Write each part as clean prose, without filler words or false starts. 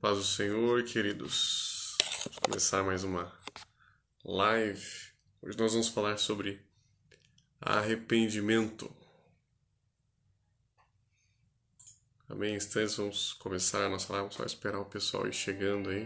Paz do Senhor, queridos. Vamos começar mais uma live. Hoje nós vamos falar sobre arrependimento. Amém? Instantes, vamos começar a nossa live. Vamos só esperar o pessoal ir chegando aí.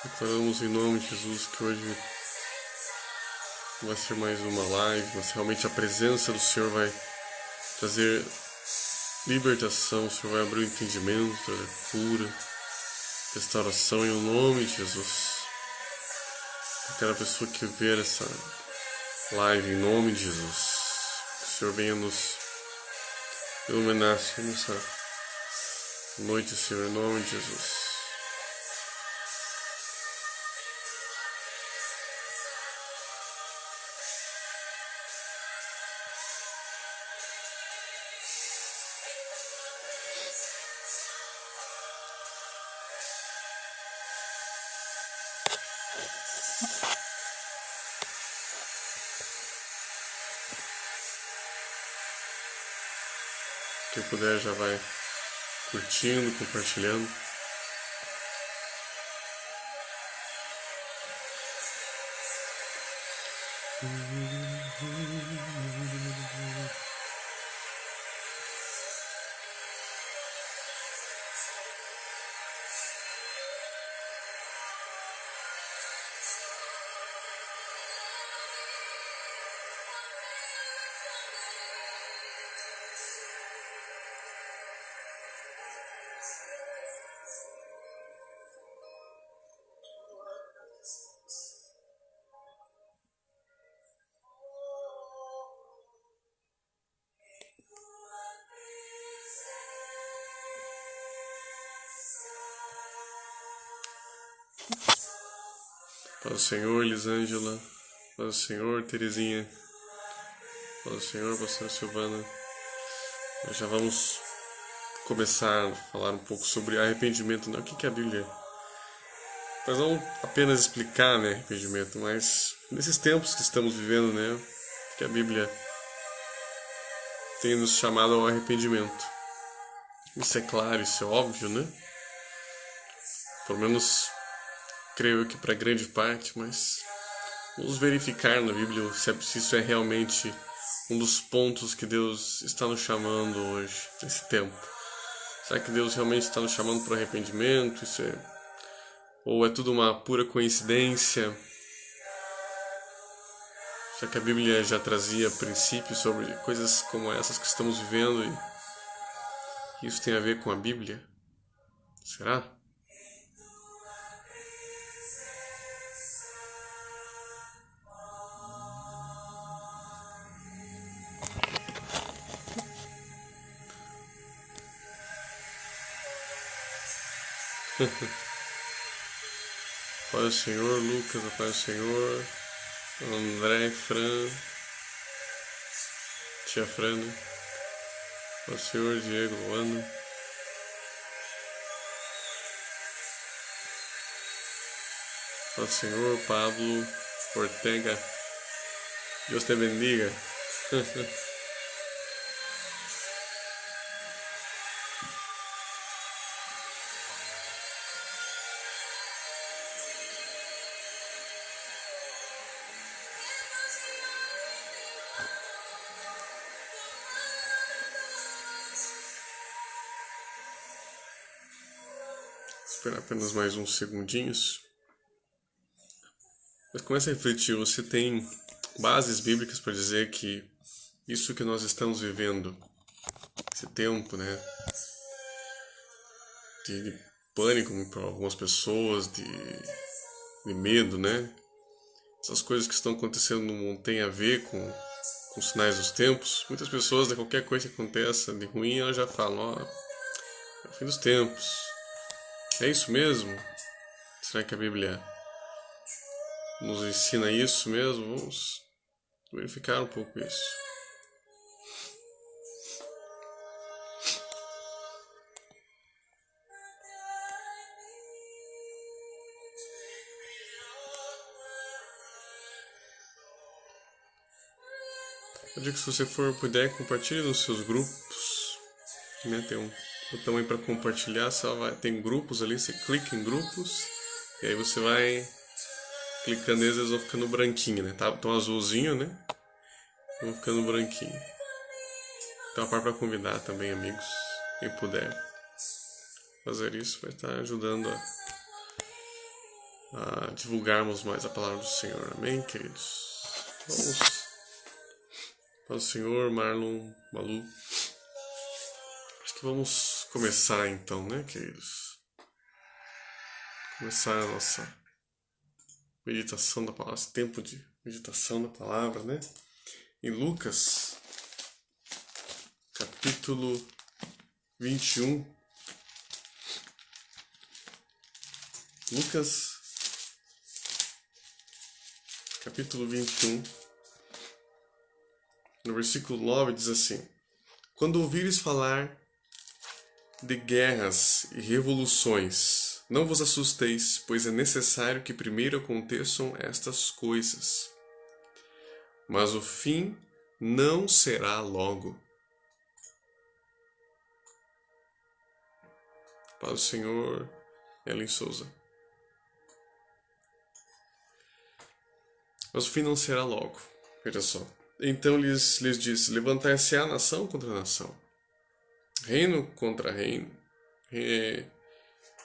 Declaramos em nome de Jesus que hoje vai ser mais uma live, mas realmente a presença do Senhor vai trazer libertação, o Senhor vai abrir o entendimento, trazer cura, restauração em nome de Jesus. Aquela pessoa que ver essa live em nome de Jesus, que o Senhor venha nos iluminar, Senhor, nessa noite, Senhor, em nome de Jesus. Quem puder já vai curtindo, compartilhando. Paz do Senhor, Elisângela. Paz do Senhor, Terezinha. Paz do Senhor, pastora Silvana. Nós já vamos começar a falar um pouco sobre arrependimento, né? O que é a Bíblia? Mas não apenas explicar, né, arrependimento, mas nesses tempos que estamos vivendo, né, que a Bíblia tem nos chamado ao arrependimento. Isso é claro, isso é óbvio, né? Pelo menos creio que para grande parte, mas vamos verificar na Bíblia se isso é realmente um dos pontos que Deus está nos chamando hoje, nesse tempo. Será que Deus realmente está nos chamando para o arrependimento? Ou é tudo uma pura coincidência? Será que a Bíblia já trazia princípios sobre coisas como essas que estamos vivendo e isso tem a ver com a Bíblia? Será? Paz do Senhor, Lucas, a paz do Senhor, André, Fran, tia Fran, paz do Senhor, Diego, Luana. Paz do Senhor, Pablo, Ortega, Deus te bendiga. Esperar apenas mais uns segundinhos. Mas comece a refletir, você tem bases bíblicas para dizer que isso que nós estamos vivendo, esse tempo, né, de pânico para algumas pessoas, de medo, né? Essas coisas que estão acontecendo no mundo têm a ver com os sinais dos tempos. Muitas pessoas, de qualquer coisa que aconteça de ruim, elas já falam, ó, é o fim dos tempos. É isso mesmo? Será que a Bíblia nos ensina isso mesmo? Vamos verificar um pouco isso. Eu digo que se você puder, compartilhe nos seus grupos. Né? Tem um botão aí para compartilhar. Tem grupos ali, você clica em grupos. E aí você vai clicando neles, eles vão ficando branquinho, né? Tão azulzinho, né? Vão ficando branquinho. Então a parte para convidar também, amigos. Quem puder fazer isso vai estar ajudando a divulgarmos mais a palavra do Senhor. Amém, queridos? Vamos para o Senhor, Marlon, Malu. Acho que vamos começar então, né, queridos? Começar a nossa meditação da palavra, esse tempo de meditação da palavra, né? Em Lucas, capítulo 21. Lucas, capítulo 21, no versículo 9, diz assim: Quando ouvires falar de guerras e revoluções, não vos assusteis, pois é necessário que primeiro aconteçam estas coisas. Mas o fim não será logo. Para o Senhor, Ellen Souza. Mas o fim não será logo. Veja só. Então lhes disse: Levantar-se-á nação contra nação, reino contra reino, e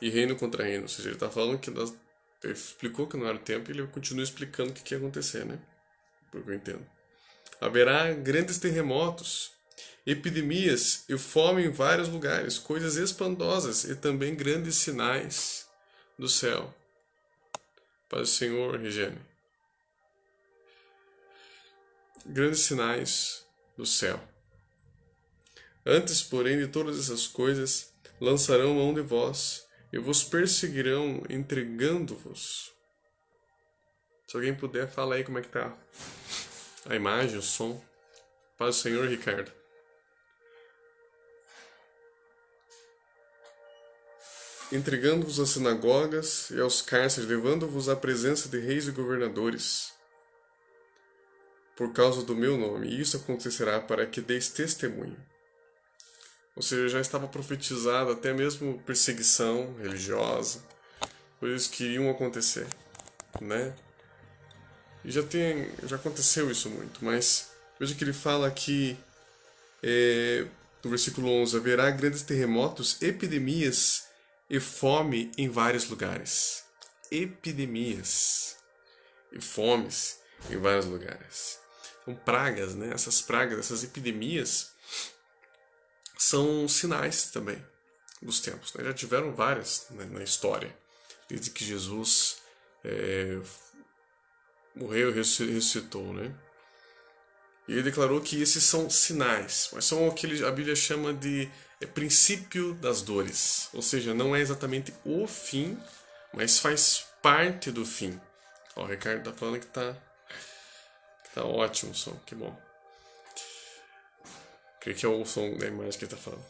reino contra reino. Ou seja, ele está falando que ele explicou que não era o tempo e ele continua explicando o que ia acontecer, né? Pelo que eu entendo. Haverá grandes terremotos, epidemias e fome em vários lugares, coisas espantosas e também grandes sinais do céu. Para o Senhor, Regiane. Grandes sinais do céu. Antes, porém, de todas essas coisas, lançarão mão de vós e vos perseguirão, entregando-vos. Se alguém puder, fala aí como é que tá a imagem, o som. Para o Senhor, Ricardo. Entregando-vos às sinagogas e aos cárceres, levando-vos à presença de reis e governadores, por causa do meu nome, e isso acontecerá para que deis testemunho. Ou seja, já estava profetizado até mesmo perseguição religiosa, coisas que iriam acontecer, né? E já aconteceu isso muito, mas veja que ele fala aqui, no versículo 11, haverá grandes terremotos, epidemias e fome em vários lugares. Epidemias e fomes em vários lugares. São pragas, né? Essas pragas, essas epidemias são sinais também dos tempos, né? Já tiveram várias, né, na história, desde que Jesus morreu e ressuscitou, né? E ele declarou que esses são sinais, mas são o que a Bíblia chama de princípio das dores. Ou seja, não é exatamente o fim, mas faz parte do fim. Ó, o Ricardo tá falando que tá ótimo o som, que bom. Creio que é o som da imagem que ele tá falando.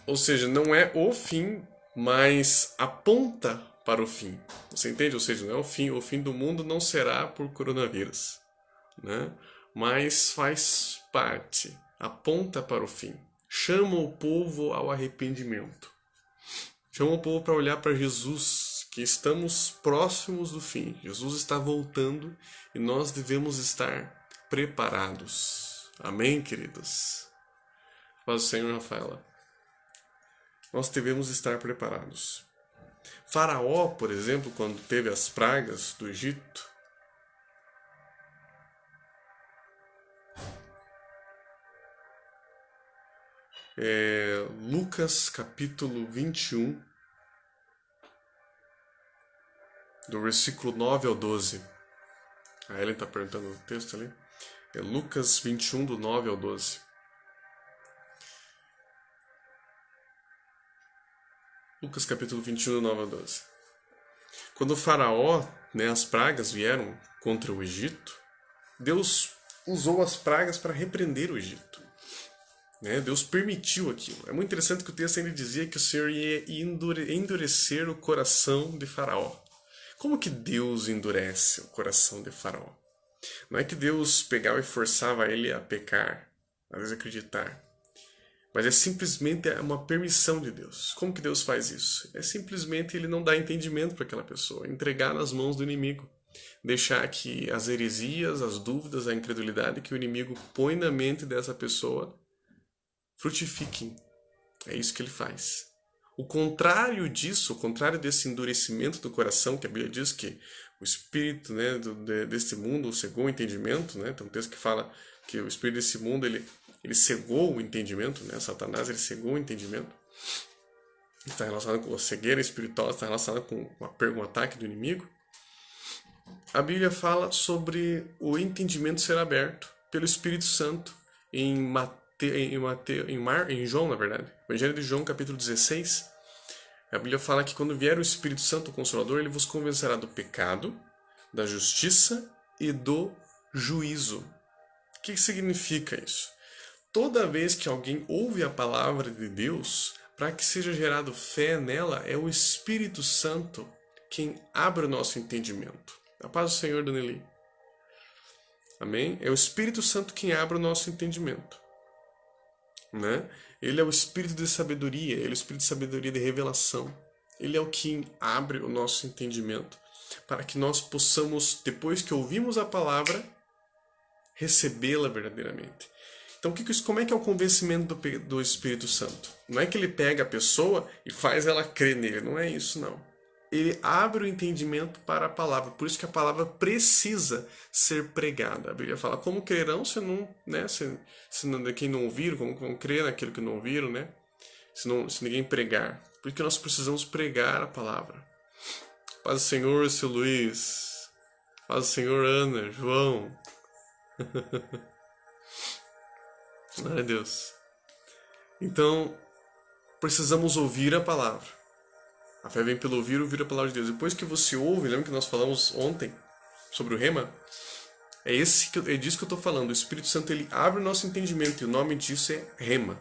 Ou seja, não é o fim, mas aponta para o fim. Você entende? Ou seja, não é o fim do mundo não será por coronavírus, né? Mas faz parte, aponta para o fim. Chama o povo ao arrependimento. Chama o povo para olhar para Jesus, que estamos próximos do fim. Jesus está voltando e nós devemos estar preparados. Amém, queridos? Paz do Senhor, Rafaela. Nós devemos estar preparados. Faraó, por exemplo, quando teve as pragas do Egito, Lucas capítulo 21, do versículo 9 ao 12. A Ellen está perguntando o texto ali. É Lucas 21, do 9 ao 12. Lucas capítulo 21, do 9 ao 12. Quando o faraó, as pragas vieram contra o Egito, Deus usou as pragas para repreender o Egito. Deus permitiu aquilo. É muito interessante que o texto ainda dizia que o Senhor ia endurecer o coração de Faraó. Como que Deus endurece o coração de Faraó? Não é que Deus pegava e forçava ele a pecar, a desacreditar. Mas é simplesmente uma permissão de Deus. Como que Deus faz isso? É simplesmente ele não dar entendimento para aquela pessoa, entregar nas mãos do inimigo. Deixar que as heresias, as dúvidas, a incredulidade que o inimigo põe na mente dessa pessoa frutifiquem. É isso que ele faz. O contrário disso, o contrário desse endurecimento do coração, que a Bíblia diz que o espírito desse mundo cegou o entendimento, tem um texto que fala que o espírito desse mundo ele cegou o entendimento, Satanás ele cegou o entendimento. Está relacionado com a cegueira espiritual, está relacionado com o ataque do inimigo. A Bíblia fala sobre o entendimento ser aberto pelo Espírito Santo em João, na verdade. Evangelho de João, capítulo 16. A Bíblia fala que quando vier o Espírito Santo, o Consolador, ele vos convencerá do pecado, da justiça e do juízo. O que significa isso? Toda vez que alguém ouve a palavra de Deus, para que seja gerado fé nela, é o Espírito Santo quem abre o nosso entendimento. A paz do Senhor, Danieli. Amém? É o Espírito Santo quem abre o nosso entendimento. Ele é o Espírito de sabedoria, ele é o Espírito de sabedoria de revelação. Ele é o que abre o nosso entendimento para que nós possamos, depois que ouvimos a palavra, recebê-la verdadeiramente. Então, como é que é o convencimento do Espírito Santo? Não é que ele pega a pessoa e faz ela crer nele, não é isso não. Ele abre o entendimento para a palavra. Por isso que a palavra precisa ser pregada. A Bíblia fala, como crerão se não, se quem não ouviram, como vão crer naquilo que não ouviram, se ninguém pregar. Por isso que nós precisamos pregar a palavra. Paz do Senhor, seu Luiz. Paz do Senhor, Ana, João. Glória a Deus. Então, precisamos ouvir a palavra. A fé vem pelo ouvir a palavra de Deus. Depois que você ouve, lembra que nós falamos ontem sobre o rema? É disso que eu estou falando. O Espírito Santo ele abre o nosso entendimento e o nome disso é rema.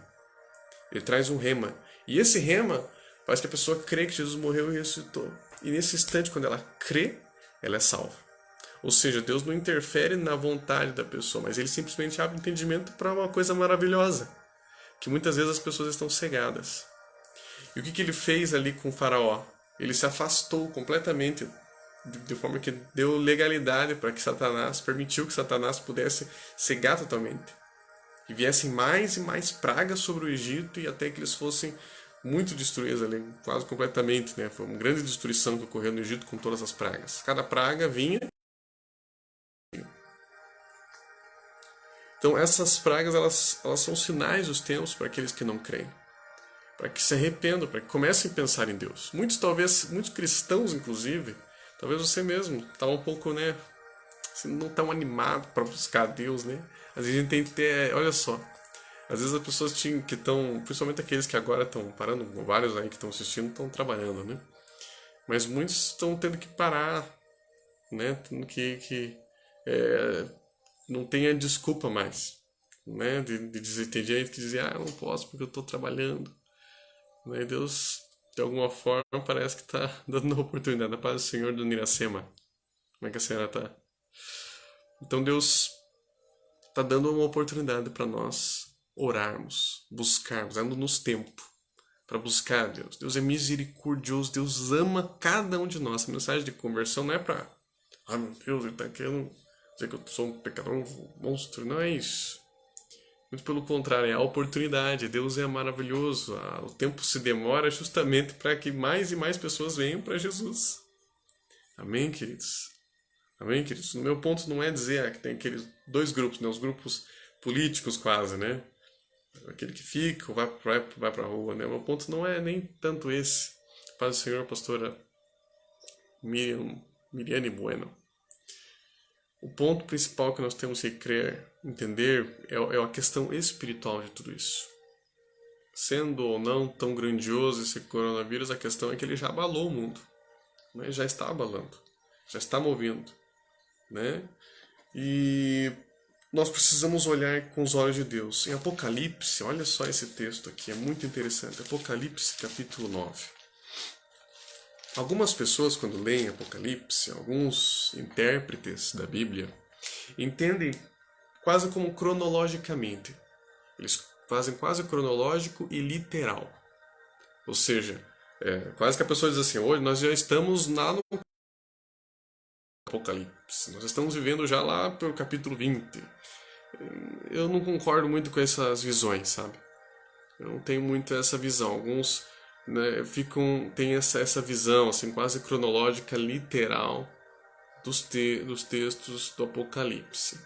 Ele traz um rema. E esse rema faz que a pessoa crê que Jesus morreu e ressuscitou. E nesse instante, quando ela crê, ela é salva. Ou seja, Deus não interfere na vontade da pessoa, mas ele simplesmente abre o entendimento para uma coisa maravilhosa, que muitas vezes as pessoas estão cegadas. E o que ele fez ali com o faraó? Ele se afastou completamente, de forma que deu legalidade para que Satanás, permitiu que Satanás pudesse cegar totalmente. E viessem mais e mais pragas sobre o Egito e até que eles fossem muito destruídos ali, quase completamente. Foi uma grande destruição que ocorreu no Egito com todas as pragas. Cada praga vinha. Então essas pragas elas são sinais dos tempos para aqueles que não creem. Para que se arrependam, para que comecem a pensar em Deus. Muitos cristãos, inclusive, talvez você mesmo, está um pouco, não tão animado para buscar Deus, Às vezes a gente tem que ter, olha só, às vezes as pessoas que estão, principalmente aqueles que agora estão parando, vários aí que estão assistindo, estão trabalhando, Mas muitos estão tendo que parar, Tendo que não tenha desculpa mais, de dizer, tem gente que diz, eu não posso porque eu estou trabalhando. E Deus, de alguma forma, parece que está dando uma oportunidade. A paz do Senhor do Iracema. Como é que a senhora está? Então Deus está dando uma oportunidade para nós orarmos, buscarmos, dando-nos tempo para buscar a Deus. Deus é misericordioso, Deus ama cada um de nós. A mensagem de conversão não é para, meu Deus, ele está querendo dizer que eu sou um pecador, um monstro. Não é isso. Muito pelo contrário, é a oportunidade. Deus é maravilhoso. O tempo se demora justamente para que mais e mais pessoas venham para Jesus. Amém, queridos? Amém, queridos? No meu ponto não é dizer que tem aqueles dois grupos, os grupos políticos quase, aquele que fica ou vai para a rua, né? O meu ponto não é nem tanto esse. Paz do Senhor, pastora Miriane Bueno. O ponto principal que nós temos que crer, entender, é a questão espiritual de tudo isso. Sendo ou não tão grandioso esse coronavírus, a questão é que ele já abalou o mundo, né? Já está abalando, já está movendo, né? E nós precisamos olhar com os olhos de Deus. Em Apocalipse, olha só esse texto aqui, é muito interessante. Apocalipse, capítulo 9. Algumas pessoas, quando leem Apocalipse, alguns intérpretes da Bíblia, entendem quase como cronologicamente. Eles fazem quase cronológico e literal. Ou seja, quase que a pessoa diz assim, hoje nós já estamos lá no Apocalipse, nós estamos vivendo já lá pelo capítulo 20. Eu não concordo muito com essas visões, sabe? Eu não tenho muito essa visão. Alguns, né, têm essa visão assim, quase cronológica, literal dos textos do Apocalipse.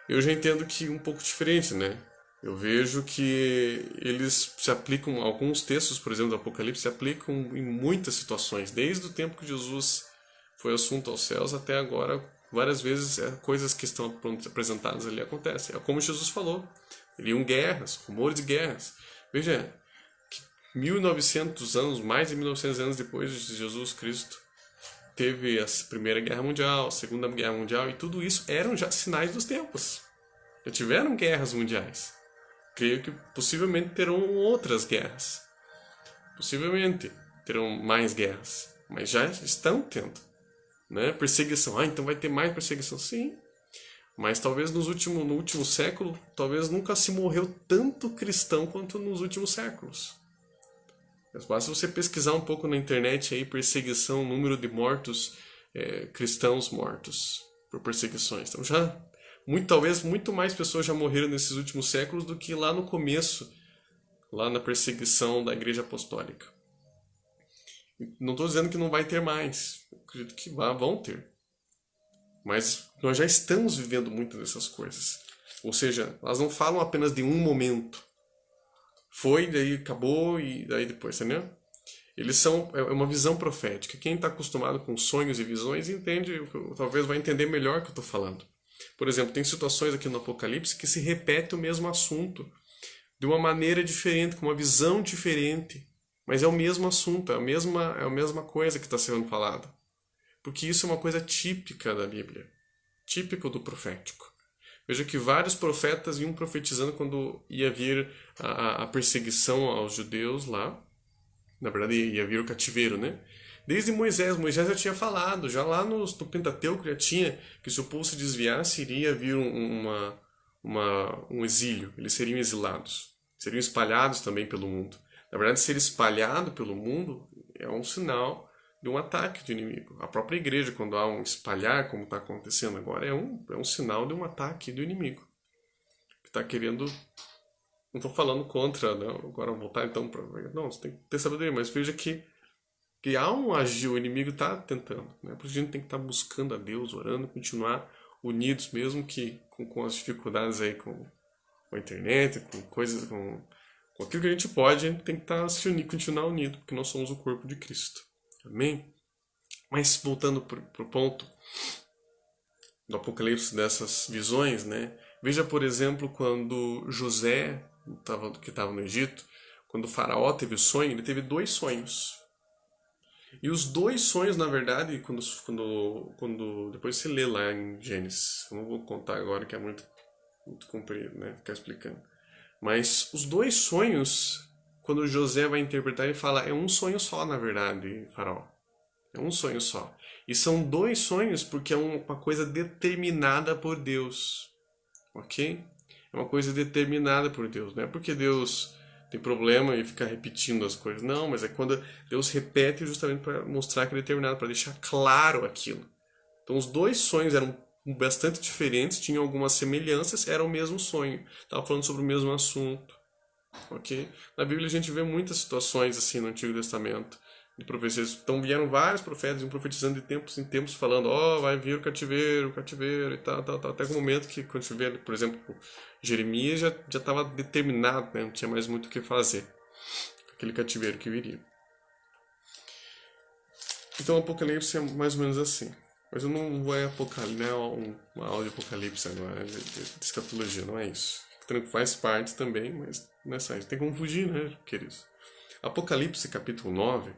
Eu já entendo que um pouco diferente, né? Eu vejo que eles se aplicam, alguns textos, por exemplo, do Apocalipse, se aplicam em muitas situações, desde o tempo que Jesus foi assunto aos céus até agora. Várias vezes coisas que estão apresentadas ali acontecem. É como Jesus falou, iriam guerras, rumores de guerras. Veja, que 1900 anos, mais de 1900 anos depois de Jesus Cristo, teve a Primeira Guerra Mundial, a Segunda Guerra Mundial, e tudo isso eram já sinais dos tempos. Já tiveram guerras mundiais. Creio que possivelmente terão outras guerras. Possivelmente terão mais guerras. Mas já estão tendo, né? Perseguição. Então vai ter mais perseguição? Sim. Mas talvez no último século, talvez nunca se morreu tanto cristão quanto nos últimos séculos. Basta você pesquisar um pouco na internet aí, perseguição, número de mortos, cristãos mortos por perseguições. Então talvez muito mais pessoas já morreram nesses últimos séculos do que lá no começo, lá na perseguição da Igreja Apostólica. Não estou dizendo que não vai ter mais, eu acredito que vão ter. Mas nós já estamos vivendo muitas dessas coisas. Ou seja, elas não falam apenas de um momento. Foi, daí acabou e daí depois, entendeu? Eles são uma visão profética. Quem está acostumado com sonhos e visões entende, talvez vai entender melhor o que eu estou falando. Por exemplo, tem situações aqui no Apocalipse que se repete o mesmo assunto de uma maneira diferente, com uma visão diferente, mas é o mesmo assunto, é a mesma coisa que está sendo falada. Porque isso é uma coisa típica da Bíblia, típico do profético. Veja que vários profetas iam profetizando quando ia vir a perseguição aos judeus lá. Na verdade, ia vir o cativeiro, né? Desde Moisés já tinha falado, já lá no Pentateuco já tinha que se o povo se desviasse, iria vir um exílio, eles seriam exilados, seriam espalhados também pelo mundo. Na verdade, ser espalhado pelo mundo é um sinal de um ataque do inimigo. A própria igreja, quando há um espalhar, como está acontecendo agora, é um sinal de um ataque do inimigo. Que está querendo... Não estou falando contra, não, agora voltar então para... Não, você tem que ter sabedoria, mas veja que há um agir, o inimigo está tentando. Né? Por isso a gente tem que estar buscando a Deus, orando, continuar unidos, mesmo que com as dificuldades aí com a internet, com coisas, com aquilo que a gente pode, a gente tem que estar se unir, continuar unido, porque nós somos o corpo de Cristo. Amém? Mas voltando para o ponto do Apocalipse, dessas visões, né? Veja, por exemplo, quando José, que estava no Egito, quando o faraó teve o sonho, ele teve 2 sonhos. E os 2 sonhos, na verdade, quando depois você lê lá em Gênesis, eu não vou contar agora que é muito comprido, né? Ficar explicando. Mas os 2 sonhos, quando José vai interpretar, ele fala, é um sonho só, na verdade, faraó. É um sonho só. E são 2 sonhos porque é uma coisa determinada por Deus. Ok? É uma coisa determinada por Deus. Não é porque Deus tem problema e fica repetindo as coisas. Não, mas é quando Deus repete justamente para mostrar que é determinado, para deixar claro aquilo. Então os 2 sonhos eram bastante diferentes, tinham algumas semelhanças, era o mesmo sonho. Estava falando sobre o mesmo assunto. Ok? Na Bíblia a gente vê muitas situações assim no Antigo Testamento. de profecias. Então vieram vários profetas, iam profetizando de tempos em tempos, falando, vai vir o cativeiro e tal, tal, tal. Até o momento que, quando tiver, por exemplo, Jeremias já estava determinado, né? Não tinha mais muito o que fazer. Aquele cativeiro que viria. Então o Apocalipse é mais ou menos assim. Mas eu não vou Apocalipse, não é uma aula de Apocalipse agora, de escatologia, não é isso. Faz parte também, mas nessa a gente tem como fugir, né, queridos? Apocalipse capítulo 9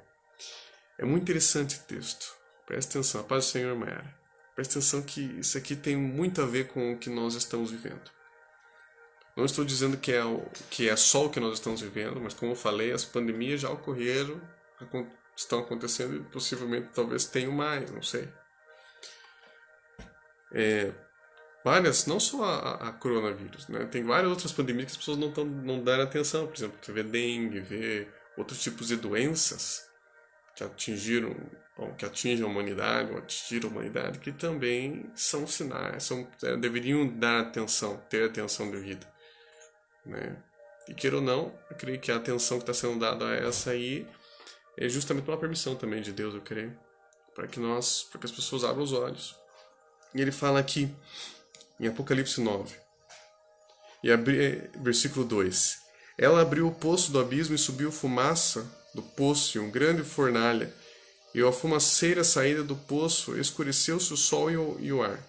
é muito interessante o texto. Presta atenção, a paz do Senhor, Mayara. Presta atenção que isso aqui tem muito a ver com o que nós estamos vivendo. Não estou dizendo que é só o que nós estamos vivendo, mas como eu falei, as pandemias já ocorreram, estão acontecendo e possivelmente talvez tenham mais, não sei. Várias, não só a coronavírus, né? Tem várias outras pandemias que as pessoas não dão atenção. Por exemplo, você vê dengue, vê outros tipos de doenças que atingem a humanidade, ou atingiram a humanidade, que também são sinais, deveriam dar atenção, ter atenção devida, né? E queira ou não, eu creio que a atenção que está sendo dada a essa aí é justamente uma permissão também de Deus, eu creio, para que as pessoas abram os olhos. E ele fala aqui, em Apocalipse 9, versículo 2: Ela abriu o poço do abismo e subiu fumaça do poço e um grande fornalha, e a fumaceira saída do poço escureceu-se o sol e o ar.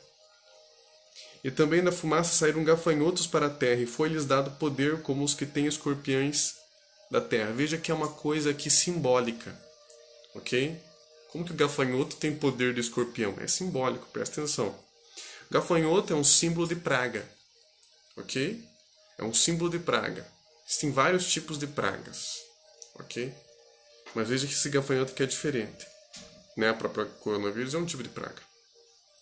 E também da fumaça saíram gafanhotos para a terra, e foi-lhes dado poder como os que têm escorpiões da terra. Veja que é uma coisa aqui simbólica, ok? Como que o gafanhoto tem poder de escorpião? É simbólico, presta atenção. Gafanhoto é um símbolo de praga, ok? É um símbolo de praga. Existem vários tipos de pragas, ok? Mas veja que esse gafanhoto aqui é diferente, né? A própria coronavírus é um tipo de praga.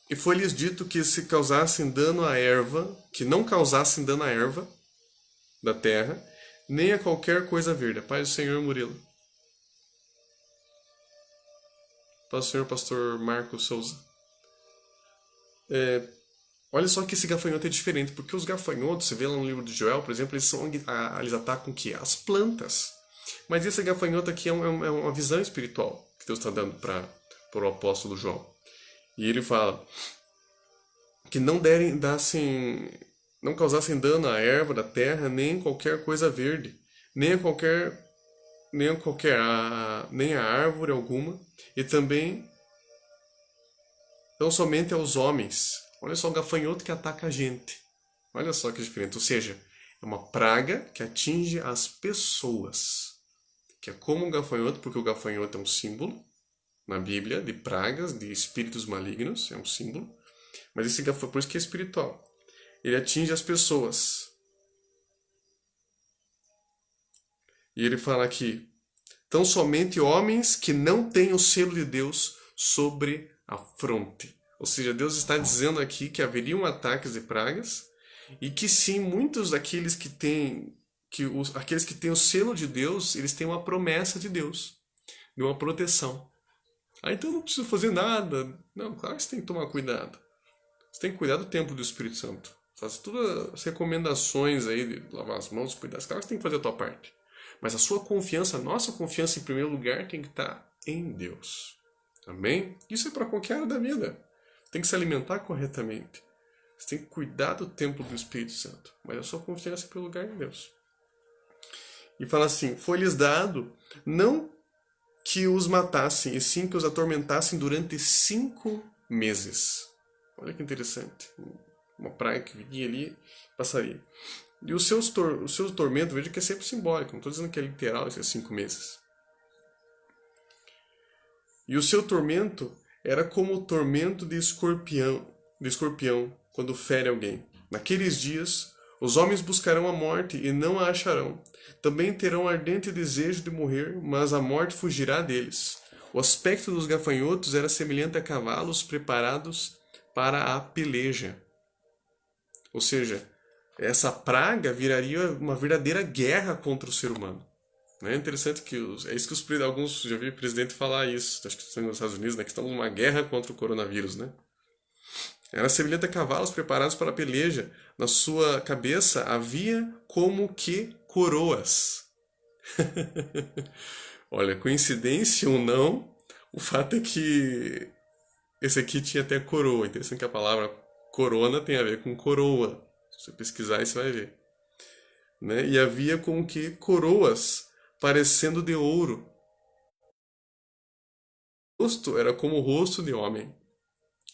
E foi-lhes dito que se causassem dano à erva, que não causassem dano à erva da terra, nem a qualquer coisa verde. A paz do Senhor, Murilo. Paz do Senhor, pastor Marcos Souza. Olha só que esse gafanhoto é diferente, porque os gafanhotos, você vê lá no livro de Joel, por exemplo, eles atacam o quê? As plantas. Mas esse gafanhoto aqui é uma visão espiritual que Deus está dando para o apóstolo João. E ele fala que não causassem dano à erva da terra, nem qualquer coisa verde, nem a árvore alguma, e também não somente aos homens. Olha só o gafanhoto que ataca a gente. Olha só que diferente. Ou seja, é uma praga que atinge as pessoas. Que é como um gafanhoto, porque o gafanhoto é um símbolo na Bíblia de pragas, de espíritos malignos, é um símbolo. Mas esse gafanhoto, por isso que é espiritual. Ele atinge as pessoas. E ele fala aqui: tão somente homens que não têm o selo de Deus sobre a fronte. Ou seja, Deus está dizendo aqui que haveriam ataques e pragas, e que sim, muitos daqueles aqueles que têm o selo de Deus, eles têm uma promessa de Deus, de uma proteção. Então não precisa fazer nada. Não, claro que você tem que tomar cuidado. Você tem que cuidar do templo do Espírito Santo. Faz todas as recomendações aí de lavar as mãos, cuidar. Claro que você tem que fazer a tua parte. Mas a sua confiança, a nossa confiança em primeiro lugar tem que estar em Deus. Amém? Isso é para qualquer área da vida. Tem que se alimentar corretamente. Você tem que cuidar do templo do Espírito Santo. Mas a sua confiança é pelo lugar em Deus. E fala assim: foi-lhes dado não que os matassem, e sim que os atormentassem durante 5 meses. Olha que interessante. Uma praga que vinha ali, passaria. E o seu tormento, veja que é sempre simbólico. Não estou dizendo que é literal esses 5 meses. E o seu tormento era como o tormento de escorpião quando fere alguém. Naqueles dias, os homens buscarão a morte e não a acharão. Também terão ardente desejo de morrer, mas a morte fugirá deles. O aspecto dos gafanhotos era semelhante a cavalos preparados para a peleja. Ou seja, essa praga viraria uma verdadeira guerra contra o ser humano. É interessante que é isso que alguns já vi o presidente falar isso, acho que estão nos Estados Unidos, né, que estamos numa guerra contra o coronavírus, né? Era semelhante a cavalos preparados para a peleja. Na sua cabeça havia como que coroas. Olha, coincidência ou não, o fato é que esse aqui tinha até coroa. Interessante que a palavra corona tem a ver com coroa. Se você pesquisar, aí você vai ver. Né? E havia com que coroas parecendo de ouro. O rosto era como o rosto de homem.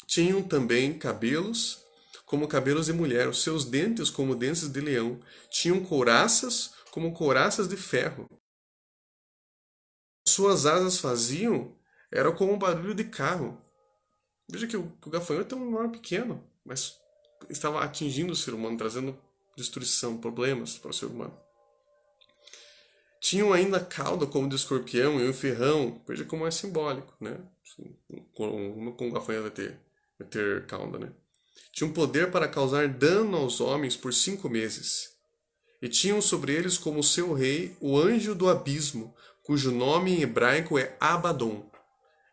Tinham também cabelos como cabelos de mulher, os seus dentes como dentes de leão. Tinham couraças como couraças de ferro. Suas asas faziam era como um barulho de carro. Veja que o gafanhoto é um animal pequeno, mas estava atingindo o ser humano, trazendo destruição, problemas para o ser humano. Tinham ainda cauda como de escorpião e um ferrão. Veja como é simbólico, né? Com o gafanhoto vai ter cauda, né? Tinham poder para causar dano aos homens por 5 meses. E tinham sobre eles como seu rei o anjo do abismo, cujo nome em hebraico é Abaddon,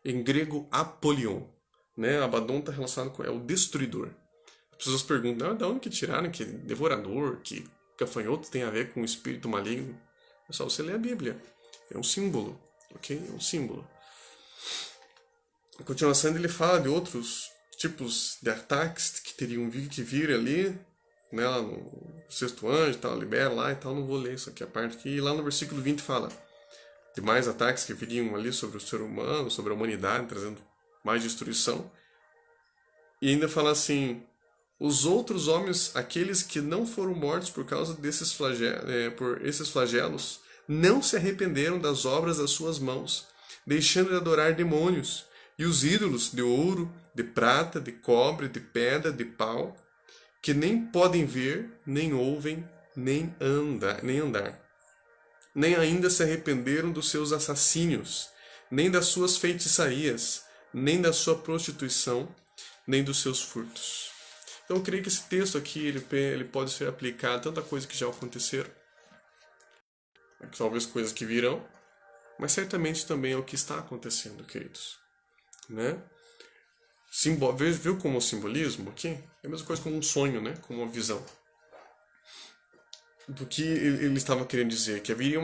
em grego Apolion. Né? Abaddon está relacionado com o destruidor. As pessoas perguntam, de onde que tiraram que devorador, que gafanhoto tem a ver com o espírito maligno? É só você ler a Bíblia. É um símbolo, ok? É um símbolo. A continuação ele fala de outros tipos de ataques que teriam que vir ali, né, lá no sexto anjo, tal, libera lá e tal, não vou ler isso aqui a parte aqui. E lá no versículo 20 fala de mais ataques que viriam ali sobre o ser humano, sobre a humanidade, trazendo mais destruição. E ainda fala assim, os outros homens, aqueles que não foram mortos por causa desses por esses flagelos, não se arrependeram das obras das suas mãos, deixando de adorar demônios e os ídolos de ouro, de prata, de cobre, de pedra, de pau, que nem podem ver, nem ouvem, nem andar. Nem ainda se arrependeram dos seus assassínios, nem das suas feitiçarias, nem da sua prostituição, nem dos seus furtos. Então eu creio que esse texto aqui ele pode ser aplicado a tanta coisa que já aconteceram, talvez coisas que virão, mas certamente também é o que está acontecendo, queridos. Né? Viu como o simbolismo aqui? É a mesma coisa como um sonho, né? Como uma visão. Do que ele estava querendo dizer? Que haveria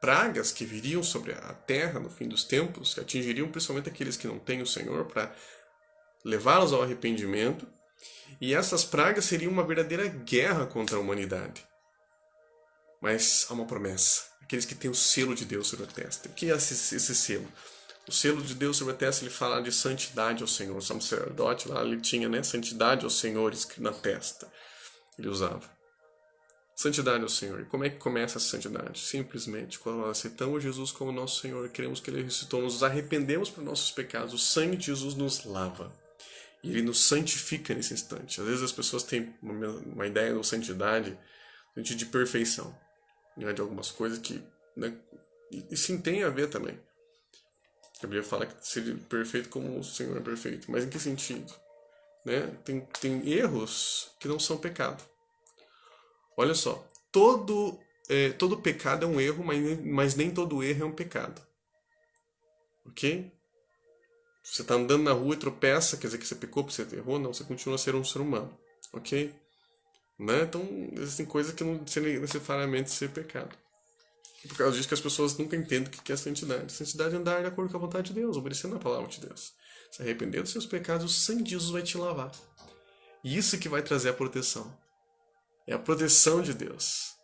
pragas que viriam sobre a terra no fim dos tempos, que atingiriam principalmente aqueles que não têm o Senhor, para levá-los ao arrependimento. E essas pragas seriam uma verdadeira guerra contra a humanidade. Mas há uma promessa. Aqueles que têm o selo de Deus sobre a testa. O que é esse selo? O selo de Deus sobre a testa, ele fala de santidade ao Senhor. O sacerdote lá, ele tinha, né, santidade ao Senhor escrito na testa. Ele usava. Santidade ao Senhor. E como é que começa a santidade? Simplesmente quando nós aceitamos Jesus como nosso Senhor e queremos que Ele ressuscitou, nos arrependemos por nossos pecados, o sangue de Jesus nos lava. E Ele nos santifica nesse instante. Às vezes as pessoas têm uma ideia de santidade, no sentido de perfeição, né, de algumas coisas que, né, e sim tem a ver também. A Bíblia fala que seria perfeito como o Senhor é perfeito. Mas em que sentido? Né? Tem erros que não são pecado. Olha só, todo pecado é um erro, mas nem todo erro é um pecado. Ok? Você está andando na rua e tropeça, quer dizer que você pecou porque você errou? Não, você continua a ser um ser humano. Ok? Né? Então, existem coisas que não necessariamente ser pecado. Por causa disso que as pessoas nunca entendem o que é santidade. Santidade é andar de acordo com a vontade de Deus, obedecendo a palavra de Deus. Se arrepender dos seus pecados, o sangue de Jesus vai te lavar. E isso que vai trazer a proteção. É a proteção de Deus.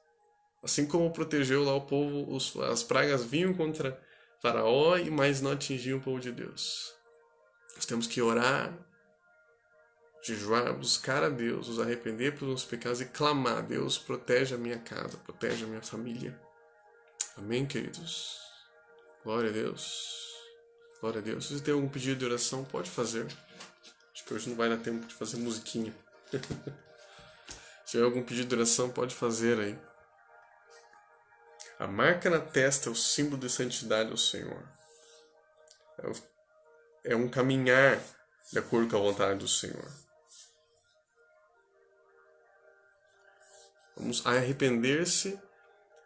Assim como protegeu lá o povo, as pragas vinham contra Faraó, mas não atingiam o povo de Deus. Nós temos que orar, jejuar, buscar a Deus, nos arrepender pelos nossos pecados e clamar: Deus, protege a minha casa, protege a minha família. Amém, queridos? Glória a Deus. Glória a Deus. Se você tem algum pedido de oração, pode fazer. Acho que hoje não vai dar tempo de fazer musiquinha. Se tiver algum pedido de oração, pode fazer aí. A marca na testa é o símbolo de santidade ao Senhor. É um caminhar de acordo com a vontade do Senhor. Vamos arrepender-se,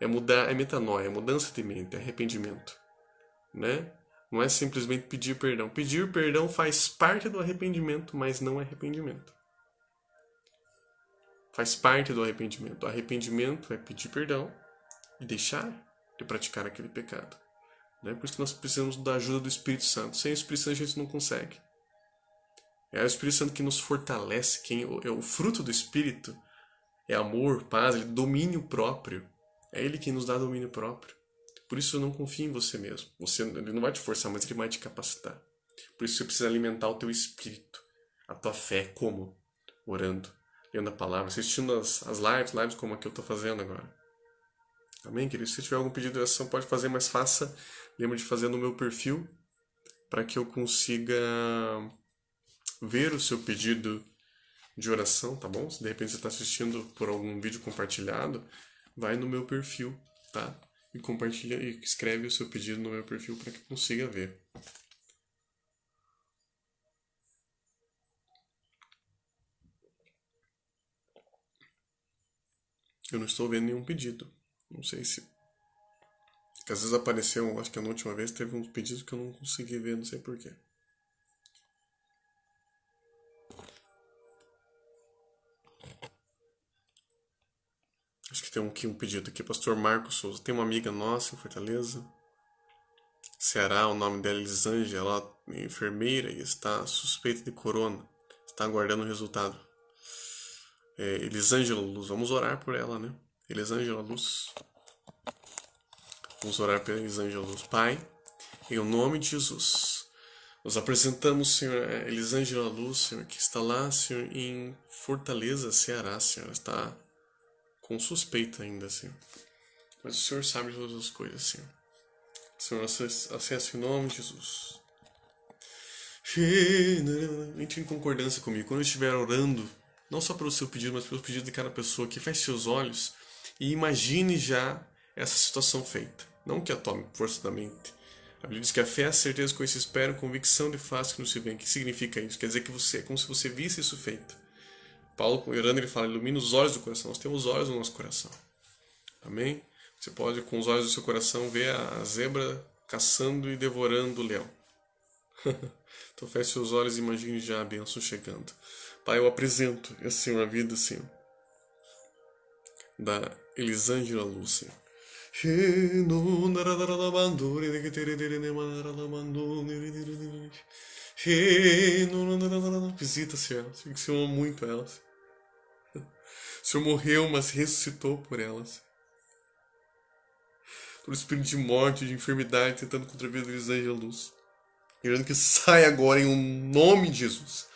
é mudar, é metanoia, é mudança de mente, é arrependimento. Né? Não é simplesmente pedir perdão. Pedir perdão faz parte do arrependimento, mas não é arrependimento. Faz parte do arrependimento. O arrependimento é pedir perdão e deixar de praticar aquele pecado. Né? Por isso que nós precisamos da ajuda do Espírito Santo. Sem o Espírito Santo a gente não consegue. É o Espírito Santo que nos fortalece. O fruto do Espírito é amor, paz, domínio próprio. É Ele quem nos dá domínio próprio. Por isso não confie em você mesmo. Ele não vai te forçar, mas Ele vai te capacitar. Por isso você precisa alimentar o teu espírito, a tua fé. Como? Orando, lendo a palavra, assistindo as lives como a que eu estou fazendo agora. Amém, querido? Se tiver algum pedido de oração, pode fazer, mas faça. Lembra de fazer no meu perfil, para que eu consiga ver o seu pedido de oração, tá bom? Se de repente você está assistindo por algum vídeo compartilhado, vai no meu perfil, tá? E compartilha e escreve o seu pedido no meu perfil para que eu consiga ver. Eu não estou vendo nenhum pedido. Não sei se... Porque às vezes apareceu, acho que na última vez teve uns pedidos que eu não consegui ver, não sei porquê. Acho que tem um pedido aqui, Pastor Marcos Souza. Tem uma amiga nossa em Fortaleza, Ceará, o nome dela é Elisângela, ela é enfermeira e está suspeita de corona. Está aguardando o resultado. Elisângela Luz, vamos orar por ela, né? Elisângela Luz. Vamos orar pela Elisângela Luz. Pai, em nome de Jesus, nós apresentamos, Senhor, Elisângela Luz, Senhor, que está lá, Senhor, em Fortaleza, Ceará, Senhor. Está com suspeita ainda, Senhor. Mas o Senhor sabe de todas as coisas, Senhor. Senhor, acesse em nome de Jesus. Entre em concordância comigo. Quando eu estiver orando, não só pelo seu pedido, mas pelo pedido de cada pessoa, que feche seus olhos e imagine já essa situação feita. Não que a tome força da mente. A Bíblia diz que a fé é a certeza que se espera, convicção de fato que não se vê. O que significa isso? Quer dizer que é como se você visse isso feito. Paulo, orando, ele fala, ilumina os olhos do coração. Nós temos olhos no nosso coração. Amém? Você pode, com os olhos do seu coração, ver a zebra caçando e devorando o leão. Então feche seus olhos e imagine já a bênção chegando. Pai, eu apresento, Senhor, a vida, Senhor, da Elisângela Lúcia. Visita, Senhor, que o Senhor ama muito elas. O Senhor morreu, mas ressuscitou por elas. Todo espírito de morte, de enfermidade, tentando contra a vida de Elisângela Lúcia. Querendo que saia agora em um nome de Jesus.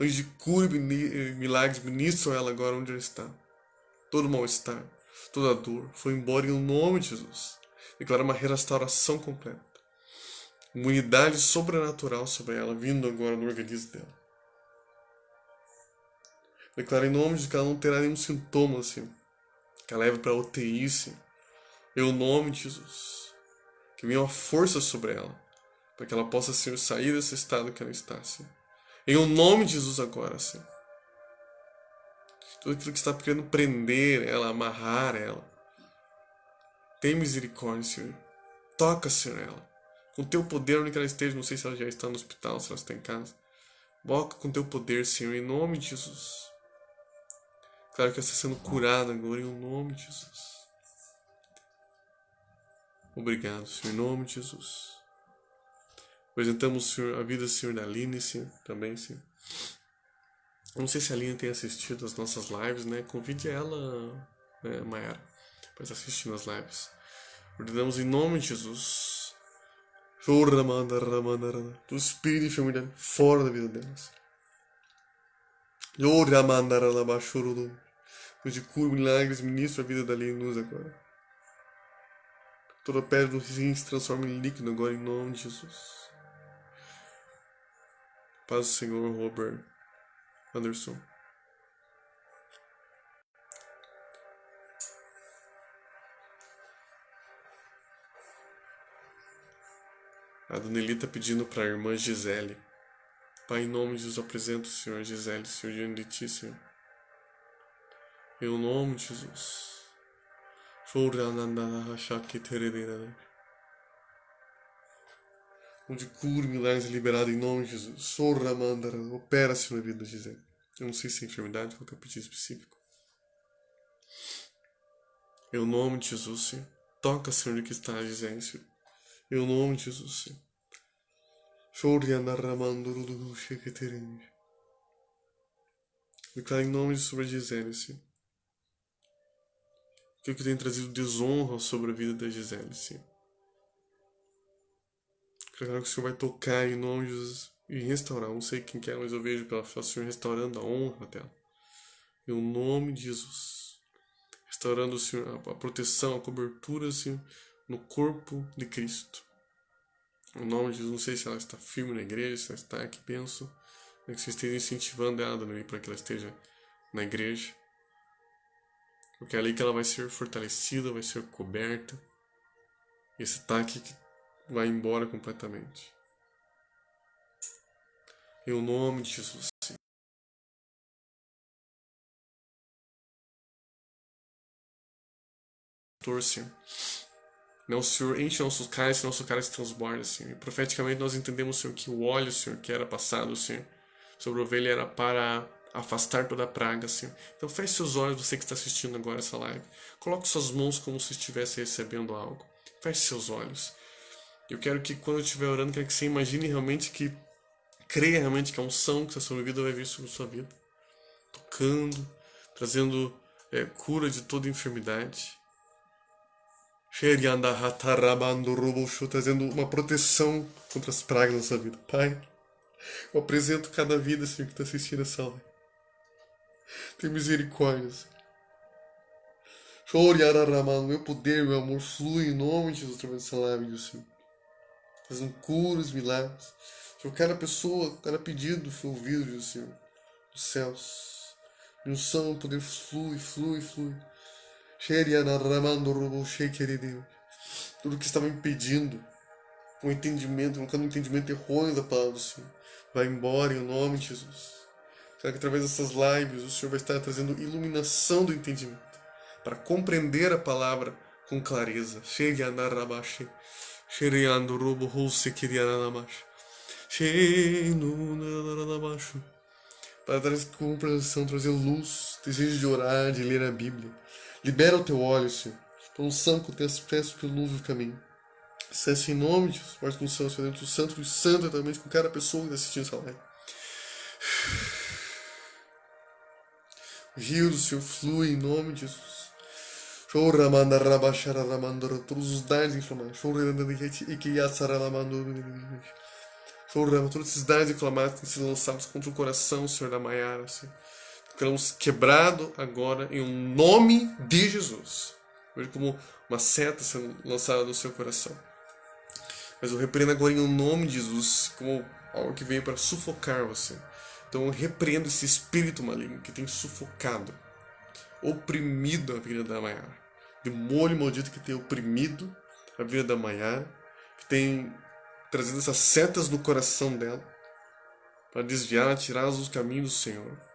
Anjo de cura e milagres, ministram ela agora onde ela está. Todo mal-estar, toda dor foi embora em um nome de Jesus. Declara uma restauração completa. Imunidade sobrenatural sobre ela, vindo agora no organismo dela. Declara em nome de que ela não terá nenhum sintoma, assim. Que ela leve para a UTI, Senhor. Em nome de Jesus. Que venha uma força sobre ela. Para que ela possa, Senhor, sair desse estado que ela está, Senhor. Em nome de Jesus agora, Senhor. Tudo aquilo que está querendo prender ela, amarrar ela. Tem misericórdia, Senhor. Toca, Senhor, ela. Com teu poder, onde ela esteja, não sei se ela já está no hospital, se ela está em casa. Boca com teu poder, Senhor, em nome de Jesus. Claro que ela está sendo curada agora, em nome de Jesus. Obrigado, Senhor, em nome de Jesus. Apresentamos, Senhor, a vida, Senhor, da Aline, Senhor, também, Senhor. Não sei se a Aline tem assistido as nossas lives, né? Convide ela, né, Mayara, para estar assistindo as lives. Ordenamos em nome de Jesus. Do espírito de enfermidade fora da vida delas. De cura, milagres, ministra a vida da Aline Luz agora. Toda pedra do rim se transforma em líquido agora em nome de Jesus. Paz do Senhor, Robert Anderson. A Dona Eli está pedindo para a irmã Gisele. Pai, em nome de Jesus, apresento o Senhor Gisele, Senhor, diante de Ti, Senhor. Em nome de Jesus. onde cura, milagres liberado em nome de Jesus. Sorra, mandara, opera-se na vida da Gisele. Eu não sei se é enfermidade, qualquer pedido específico. Em nome de Jesus, Senhor. Toca, Senhor, onde que está a Gisele, Senhor. Em nome de Jesus, Senhor. Declara em nome de sobre a Gisele, Senhor. Aquilo que tem trazido desonra sobre a vida da Gisele, Senhor. Claro que o Senhor vai tocar em nome de Jesus e restaurar. Não sei quem quer, mas eu vejo pela fé o Senhor restaurando a honra dela. Em nome de Jesus. Restaurando, Senhor, a proteção, a cobertura, Senhor, no corpo de Cristo. Em nome de Jesus, não sei se ela está firme na igreja, se ela está aqui, penso. Que você esteja incentivando ela também para que ela esteja na igreja. Porque é ali que ela vai ser fortalecida, vai ser coberta. E esse ataque vai embora completamente. Em nome de Jesus. Senhor. Não, Senhor, enche nossos cálices, nosso cálice transborda, Senhor. E profeticamente nós entendemos, Senhor, que o óleo, Senhor, que era passado, Senhor, sobre a ovelha era para afastar toda a praga, Senhor. Então feche seus olhos, você que está assistindo agora essa live. Coloque suas mãos como se estivesse recebendo algo. Feche seus olhos. Eu quero que quando eu estiver orando, quero que você imagine realmente que, creia realmente que a unção que está sobre a vida vai vir sobre a sua vida. Tocando, trazendo cura de toda enfermidade. Trazendo uma proteção contra as pragas da sua vida. Pai, eu apresento cada vida, Senhor, que está assistindo essa live. Tem misericórdia, Senhor. Meu poder, meu amor, flui em nome de Jesus através dessa live, Senhor. Fazendo curas, milagres. Senhor, cada pessoa, cada pedido foi ouvido, Senhor, dos céus. Meu santo poder flui. Tudo que estava impedindo o entendimento, colocando um entendimento errôneo da palavra do Senhor, vai embora em nome de Jesus. Será que através dessas lives o Senhor vai estar trazendo iluminação do entendimento para compreender a palavra com clareza. Para trazer compreensão, trazer luz, desejo de orar, de ler a Bíblia. Libera o teu óleo, Senhor. Pelo sangue que eu te peço pelo novo caminho. Acesse em nome de Jesus, morte com o Santo, dentro do Santo e Santo, eternamente com cada pessoa que está assistindo essa live. O rio do Senhor flui em nome de Jesus. Todos os dados inflamados. Todos esses dados inflamados têm sido lançados contra o coração, Senhor, da Maiara, Senhor. Ficamos quebrado agora em um nome de Jesus. Veja como uma seta sendo lançada no seu coração. Mas eu repreendo agora em um nome de Jesus como algo que veio para sufocar você. Então eu repreendo esse espírito maligno que tem sufocado, oprimido a vida da Maiara. Demônio maldito que tem oprimido a vida da Maiara, que tem trazido essas setas no coração dela para desviar, tirá-las dos caminhos do Senhor.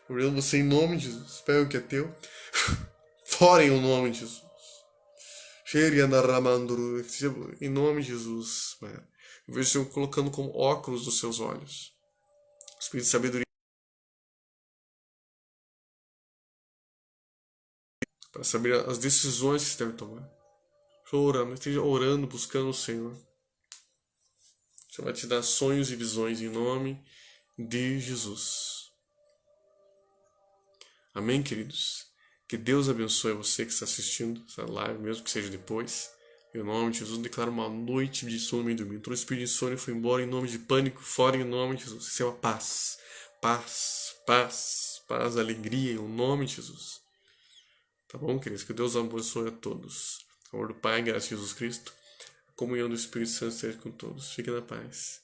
Eu você em nome de Jesus. Pega o que é teu. Fora em nome de Jesus. Em nome de Jesus. Eu vejo o Senhor colocando como óculos dos seus olhos. Espírito de sabedoria. Para saber as decisões que você deve tomar. Orando, esteja orando, buscando o Senhor. O Senhor vai te dar sonhos e visões em nome de Jesus. Amém, queridos? Que Deus abençoe você que está assistindo essa live, mesmo que seja depois. Em nome de Jesus, declaro uma noite de sono e dormir. Todo espírito de sono foi embora em nome de pânico, fora em nome de Jesus. Isso é uma paz. Paz, alegria em nome de Jesus. Tá bom, queridos? Que Deus abençoe a todos. O amor do Pai, graças a Jesus Cristo. A comunhão do Espírito Santo esteja com todos. Fiquem na paz.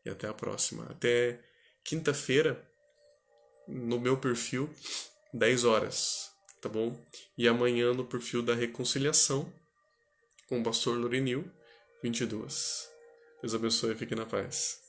E até a próxima. Até quinta-feira, no meu perfil, 10 horas. Tá bom? E amanhã no perfil da Reconciliação, com o pastor Lorenil, 22. Deus abençoe e fique na paz.